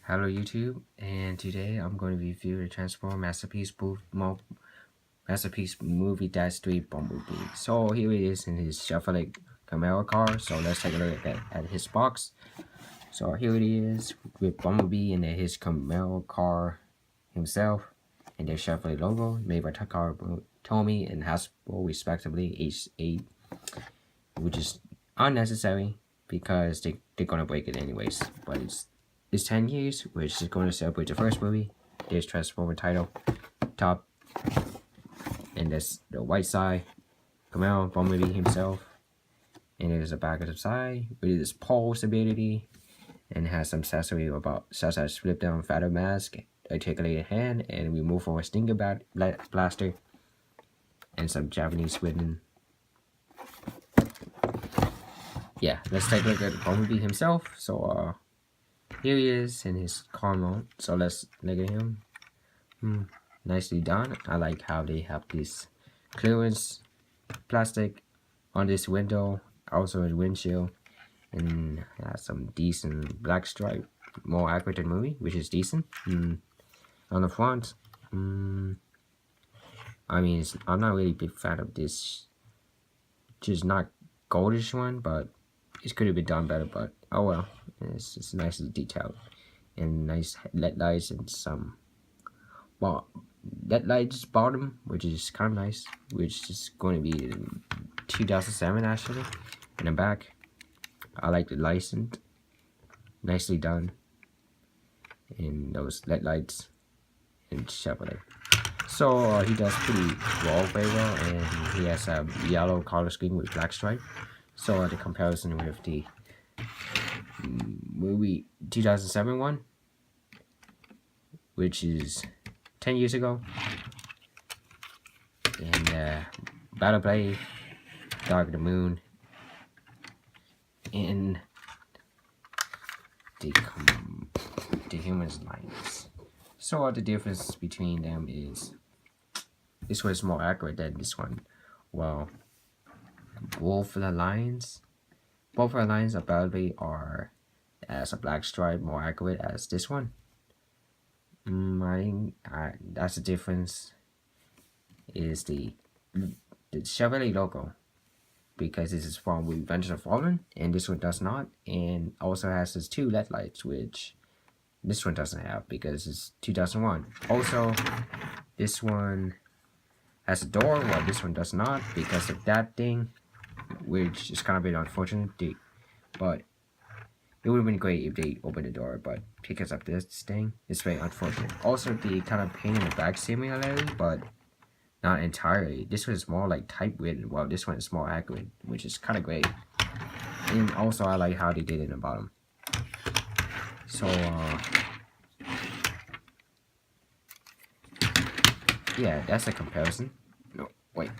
Hello YouTube, and today I'm going to review the Transform Masterpiece movie Dash 3 Bumblebee. So here it is in his Chevrolet Camaro car. So let's take a look at his box. So here it is with Bumblebee and his Camaro car himself, and their Chevrolet logo made by Takara Tomy and Hasbro respectively, H8, which is unnecessary because they're gonna break it anyways. But it's 10 years, which is going to celebrate the first movie. There's Transformer title, top, and that's the white side. Camaro, Bumblebee himself, and there's a back of the side with this pulse ability, and has some accessory about such as flip down feather mask, articulated hand, and removal stinger blaster, and some Japanese written. Yeah, let's take a look at Bumblebee himself. So here he is in his car mode. So let's look at him. Nicely done. I like how they have this clearance plastic on this window, also in windshield, and has some decent black stripe, more accurate than movie, which is decent. On the front, I mean, I'm not really a big fan of this, just not goldish one, but it could have been done better. But oh well, it's just nicely detailed and nice LED lights and some LED lights bottom, which is kind of nice, which is going to be in 2007 actually. In the back, I like the license, nicely done, and those LED lights and Chevrolet. So he does pretty well, very well, and he has a yellow color scheme with black stripe. So the comparison with the movie 2007 one, which is 10 years ago, and Battle Blade, Dark of the Moon, and the Humans Lines. So the difference between them is this one is more accurate than this one. Well, both of the lines of Battle Blade are as a black stripe more accurate as this one. I think that's the difference. Is the Chevrolet logo, because this is from Revenge of the Fallen and this one does not, and also has these two LED lights, which this one doesn't have because it's 2001. Also, this one has a door while this one does not because of that thing, which is kind of a bit unfortunate. But it would have been great if they opened the door, but because of this thing, it's very unfortunate. Also, the kind of paint in the back similarly, but not entirely. This one is more like typewritten, while this one is more accurate, which is kind of great. And also, I like how they did it in the bottom. So, yeah, that's a comparison. No, wait.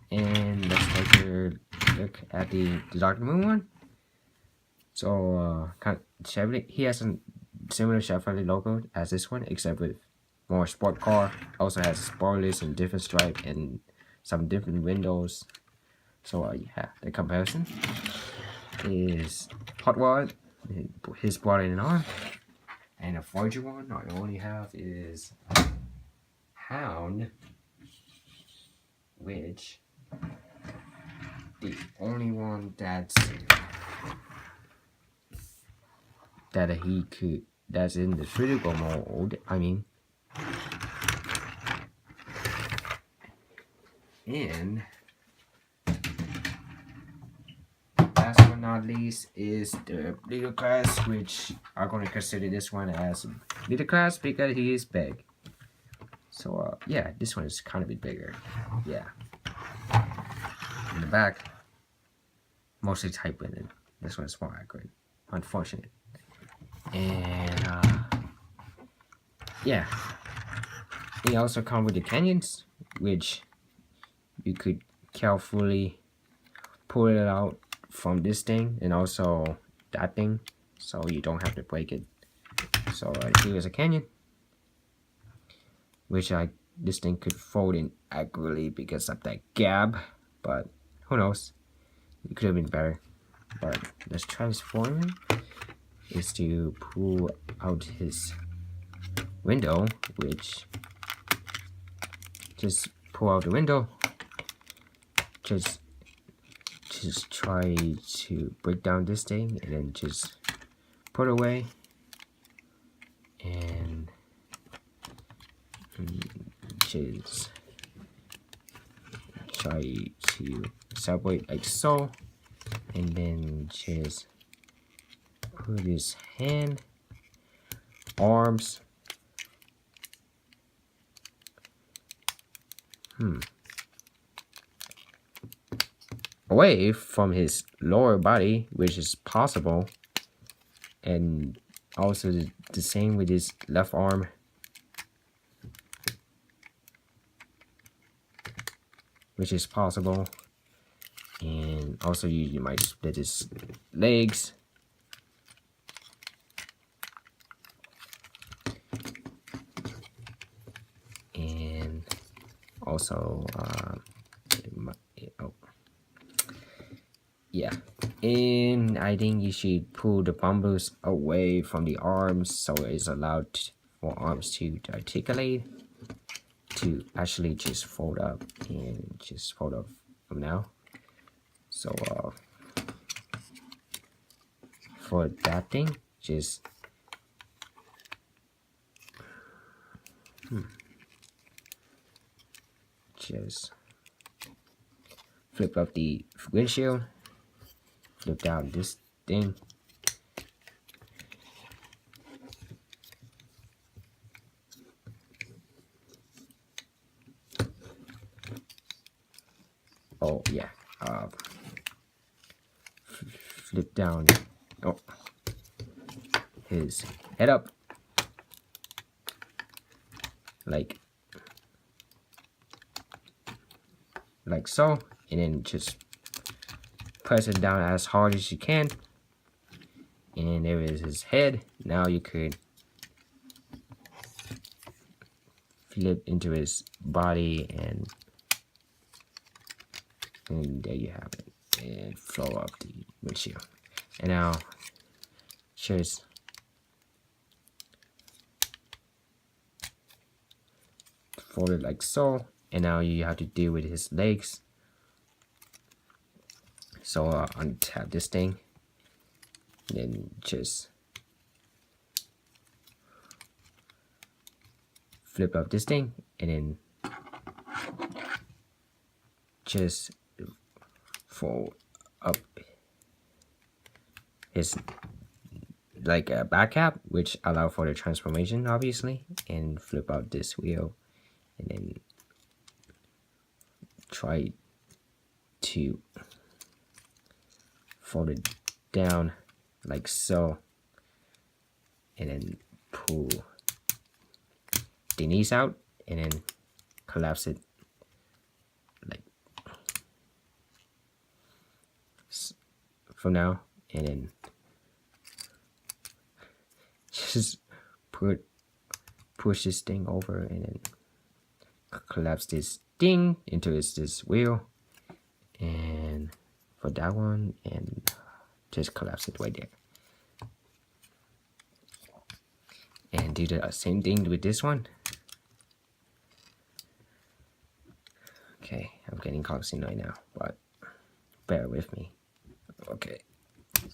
And let's take a look at the Dark Moon one. So, Chevrolet, he has a similar Chevrolet logo as this one, except with more sport car. Also has spoilers and different stripe and some different windows. So, yeah, the comparison is Hot Rod, his brought in an arm, and a Forger one I only have is Hound, which the only one that's that's in the critical mode, I mean. And last but not least is the leader class, which I'm going to consider this one as leader class because he is big. So yeah, this one is kind of a bit bigger. Yeah. In the back, mostly typewritten. This one is more accurate. Unfortunate. And yeah, they also come with the canyons, which you could carefully pull it out from this thing and also that thing, so you don't have to break it. So here's a canyon, which this thing could fold in accurately because of that gap, but who knows, it could have been better. but let's transform him is to pull out his window, which just pull out the window, just try to break down this thing and then just put away and just try to separate like so, and then just put his hand, arms, away from his lower body, which is possible, and also the same with his left arm. Which is possible, and also you might split his legs, and also yeah, and I think you should pull the bumbles away from the arms so it's allowed for arms to articulate, to actually just fold up and just fold up from now. So for that thing, just just flip up the windshield, flip down this thing, oh yeah, flip down his head up like so, and then just press it down as hard as you can, and there is his head. Now you could flip into his body, and there you have it, and flow up the windshield. And now just fold it like so, and now you have to deal with his legs. So untap this thing, then just flip up this thing, and then just fold up his like a back cap, which allow for the transformation obviously, and flip out this wheel, and then try to fold it down like so, and then pull the knees out, and then collapse it like from now, and then just push this thing over, and then collapse this thing into this wheel, and for that one, and just collapse it right there, and do the same thing with this one. Okay, I'm getting confused right now, but bear with me. Okay,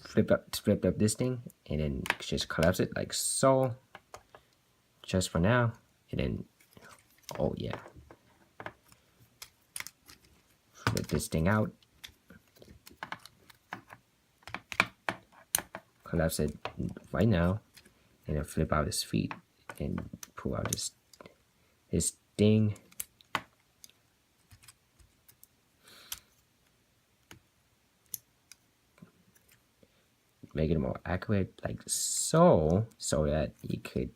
flip up this thing, and then just collapse it like so, just for now, and then oh yeah, flip this thing out, collapse it right now, and then flip out his feet and pull out his thing. Make it more accurate like so, so that you could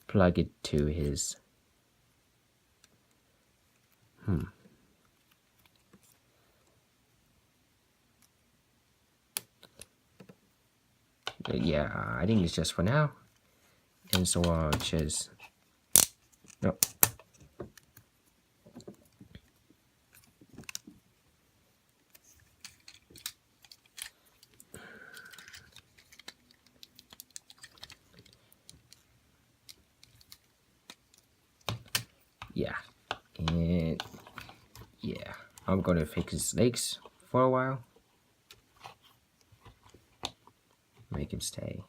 plug it to his yeah, I think it's just for now, and so I'll just no. yeah, and yeah, I'm gonna fix his legs for a while, make him stay.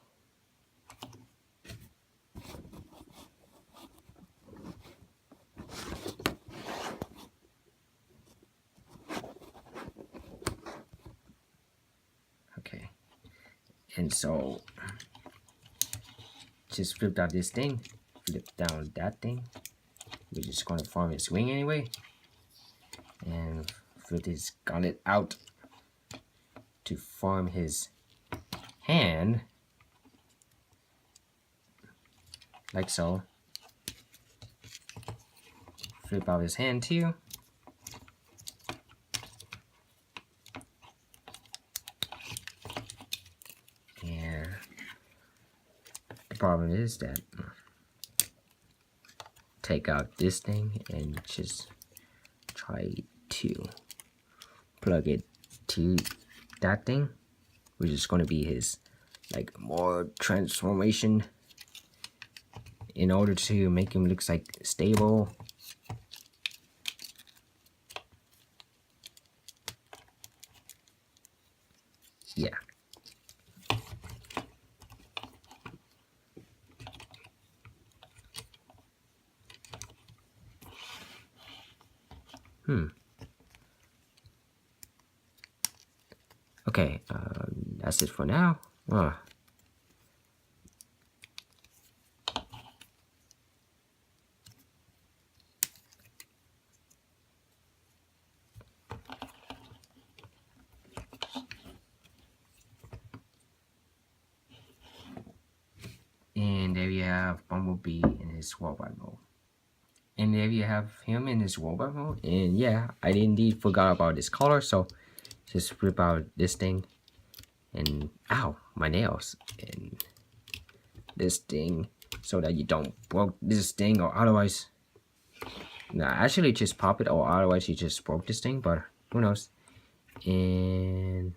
Okay, and so just flip out this thing, flip down that thing. We're just gonna form his wing anyway, and flip his gauntlet out to form his hand, like so. Flip out his hand too. And the problem is that take out this thing and just try to plug it to that thing, which is going to be his like more transformation in order to make him look like stable. Yeah. Okay, that's it for now. And there you have Bumblebee in his robot mode. And there you have him in his robot mode. And yeah, I indeed forgot about this color, so just rip out this thing and ow, my nails, and this thing so that you don't broke this thing, or otherwise actually just pop it, or otherwise you just broke this thing, but who knows. And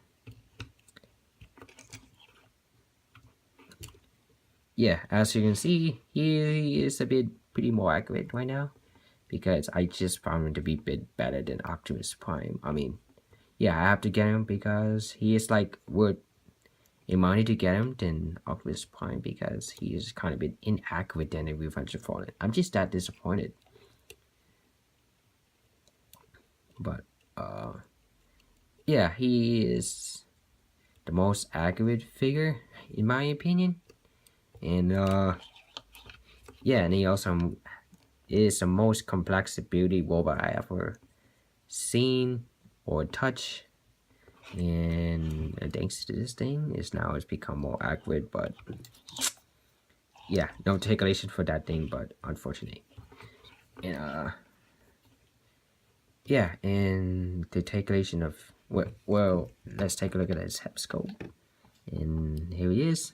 yeah, as you can see, he is a bit pretty more accurate right now, because I just found him to be a bit better than Optimus Prime. I mean, yeah, I have to get him because he is like worth a money to get him than Optimus Prime, because he is kind of a bit inaccurate than a Revenge of the Fallen. I'm just that disappointed. But yeah, he is the most accurate figure in my opinion. And yeah, and he also is the most complex beauty robot I ever seen or touched. And thanks to this thing, it's become more accurate. But yeah, no calculation for that thing, but unfortunate. And yeah, and the calculation of well, let's take a look at his hep scope. And here he is.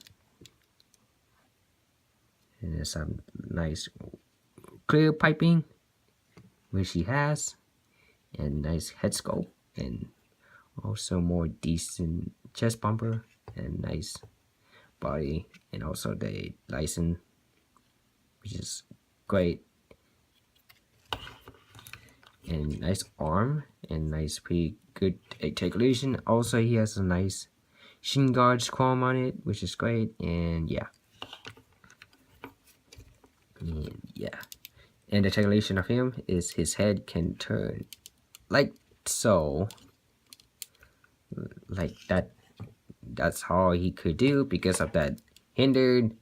And there's some nice clear piping, which he has, and nice head scope, and also more decent chest bumper, and nice body, and also the license, which is great, and nice arm, and nice pretty good articulation. Also, he has a nice shin guards chrome on it, which is great. And yeah, and the articulation of him is his head can turn like so, like that. That's how he could do, because of that hindered,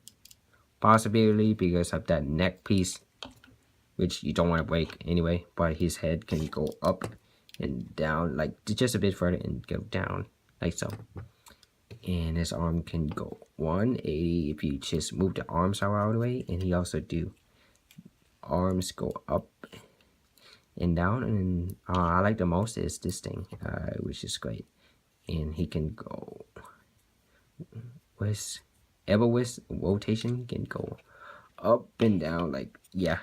possibly because of that neck piece, which you don't want to break anyway. But his head can go up and down, like just a bit further, and go down like so. And his arm can go 180 if you just move the arms out of the way. And he also do arms go up and down. And I like the most is this thing, which is great. And he can go with rotation, can go up and down, like yeah.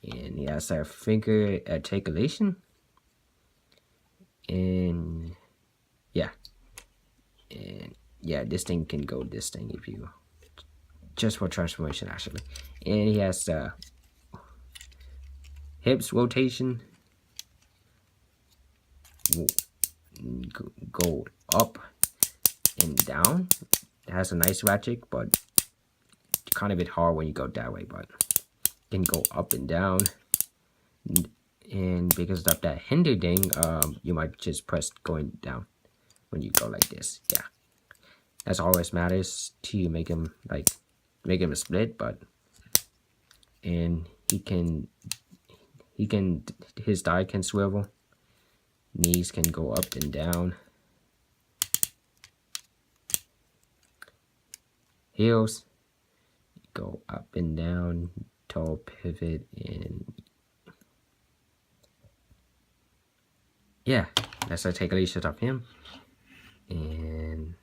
And he has a finger articulation, and yeah, this thing can go this thing if you just for transformation actually. And he has hips rotation go up and down. It has a nice ratchet, but kind of a bit hard when you go that way, but can go up and down. And because of that hinder thing, you might just press going down when you go like this. Yeah, that's always matters to make him a split, but and his thigh can swivel, knees can go up and down, heels go up and down, toe pivot, and yeah, let's take a shot of him. And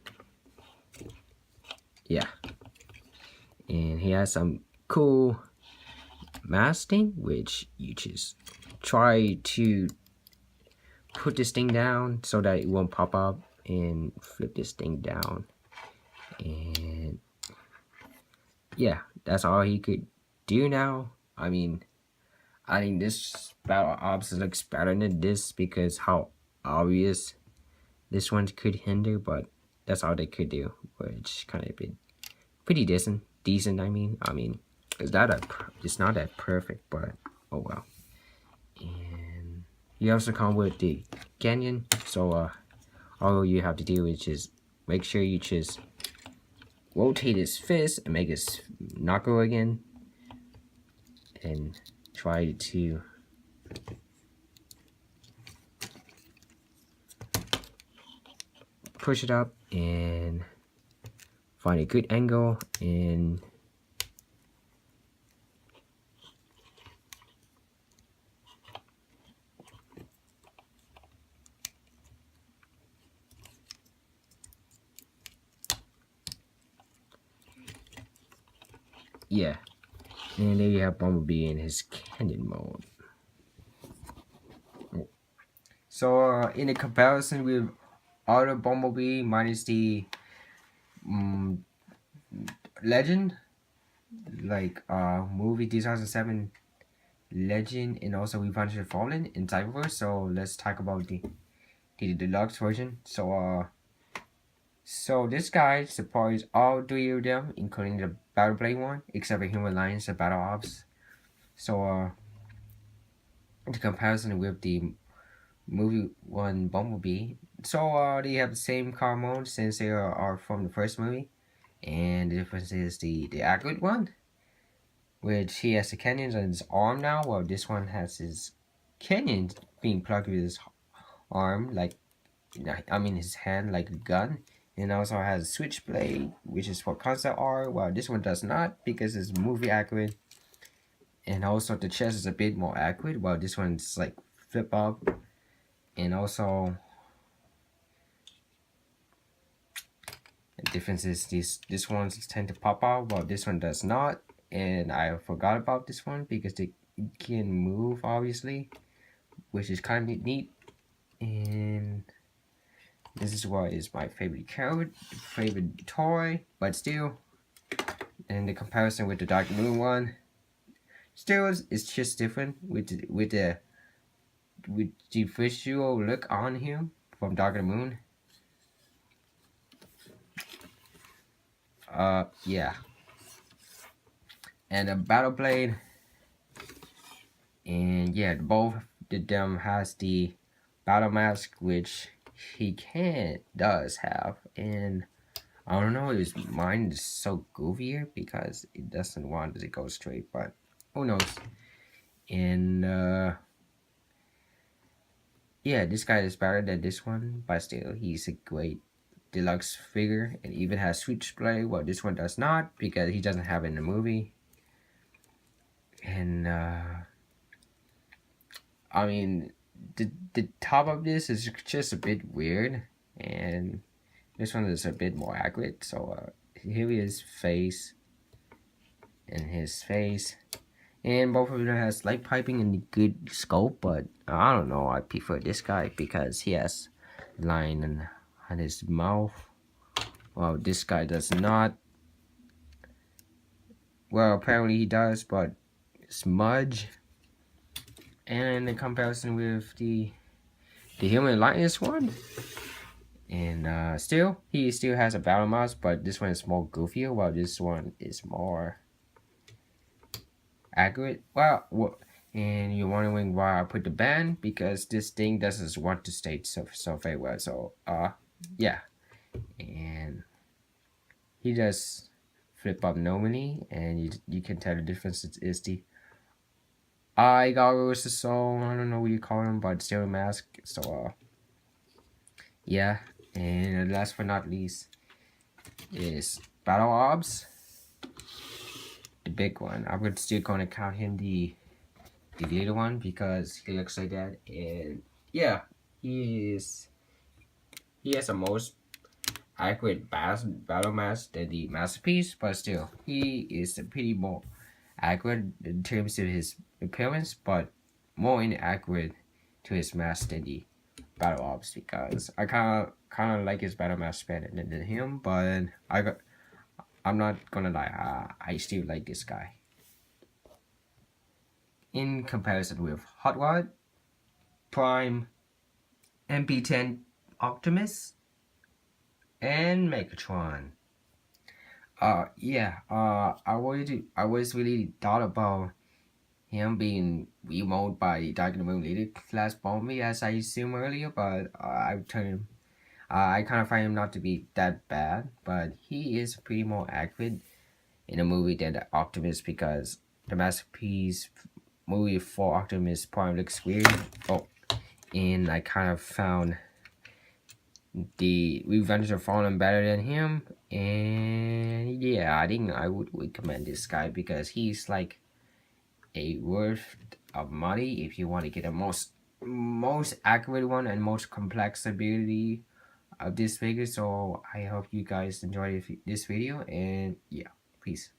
yeah, and he has some cool masking, which you just try to put this thing down so that it won't pop up, and flip this thing down, and yeah, that's all he could do now. I mean, I think this battle ops looks better than this because how obvious this one could hinder, but that's all they could do, which kind of been pretty decent. I mean, it's not that perfect, but oh well. And you also come with the canyon, so all you have to do is just make sure you just rotate his fist and make his knuckle again, and try to push it up and find a good angle, and yeah, and there you have Bumblebee in his canyon mode. So in a comparison with other Bumblebee minus the Legend, like movie 2007 Legend, and also Revenge of the Fallen in Cyberverse. So let's talk about the deluxe version. So this guy supports all three of them, including the Battle Blade one, except for Human Alliance and Battle Ops. So in comparison with the movie one Bumblebee, so they have the same car mode since they are from the first movie, and the difference is the accurate one, which he has the cannons on his arm now, while this one has his cannons being plugged with his arm, like his hand, like a gun, and also has a switchblade, which is for concept art, while this one does not because it's movie accurate. And also the chest is a bit more accurate, while this one's like flip up, and also the difference is this one's tend to pop out, while this one does not. And I forgot about this one because they can move, obviously, which is kind of neat. And this is what is my favorite toy, but still, in the comparison with the Dark Moon one, still it's just different with the visual look on him from Dark Moon. Yeah. And a Battle Blade, and yeah, both of them has the battle mask, which he does have, and I don't know, his mind is so goofier because it doesn't want to go straight, but who knows. And yeah, this guy is better than this one, but still, he's a great deluxe figure, and even has switchblade. Well, this one does not because he doesn't have it in the movie. And I mean, the top of this is just a bit weird, and this one is a bit more accurate. So here is face, and his face, and both of them has light piping and good scope. But I don't know, I prefer this guy because he has line on his mouth. Well, this guy does not. Well, apparently he does, but smudge. And in comparison with the human lightness one, and still he still has a battle mouse, but this one is more goofier, while this one is more accurate. Well, and you're wondering why I put the band, because this thing doesn't want to stay so very well. So yeah, and he does flip up normally, and you can tell the difference is the eye goggles or so. I don't know what you call them, but still a mask. So yeah, and last but not least is Battle Orbs, the big one. I'm still gonna count him the little one because he looks like that, and yeah, he has the most accurate battle mask than the masterpiece, but still he is pretty more accurate in terms of his appearance, but more inaccurate to his mask than the battle ops, because I kind of like his battle mask better than him, but I'm not gonna lie, I still like this guy. In comparison with Hot Rod, Prime, MP10 Optimus, and Megatron. Yeah, I was really thought about him being remolded by Dark Moon Leader Flash Bumblebee, as I assumed earlier, but I kind of find him not to be that bad, but he is pretty more accurate in a movie than the Optimus, because the masterpiece movie for Optimus Prime looks weird. Oh, and I kind of found the Revenge of Fallen better than him, and yeah, I think I would recommend this guy because he's like a worth of money if you want to get the most accurate one and most complex ability of this figure. So I hope you guys enjoyed this video, and yeah, peace.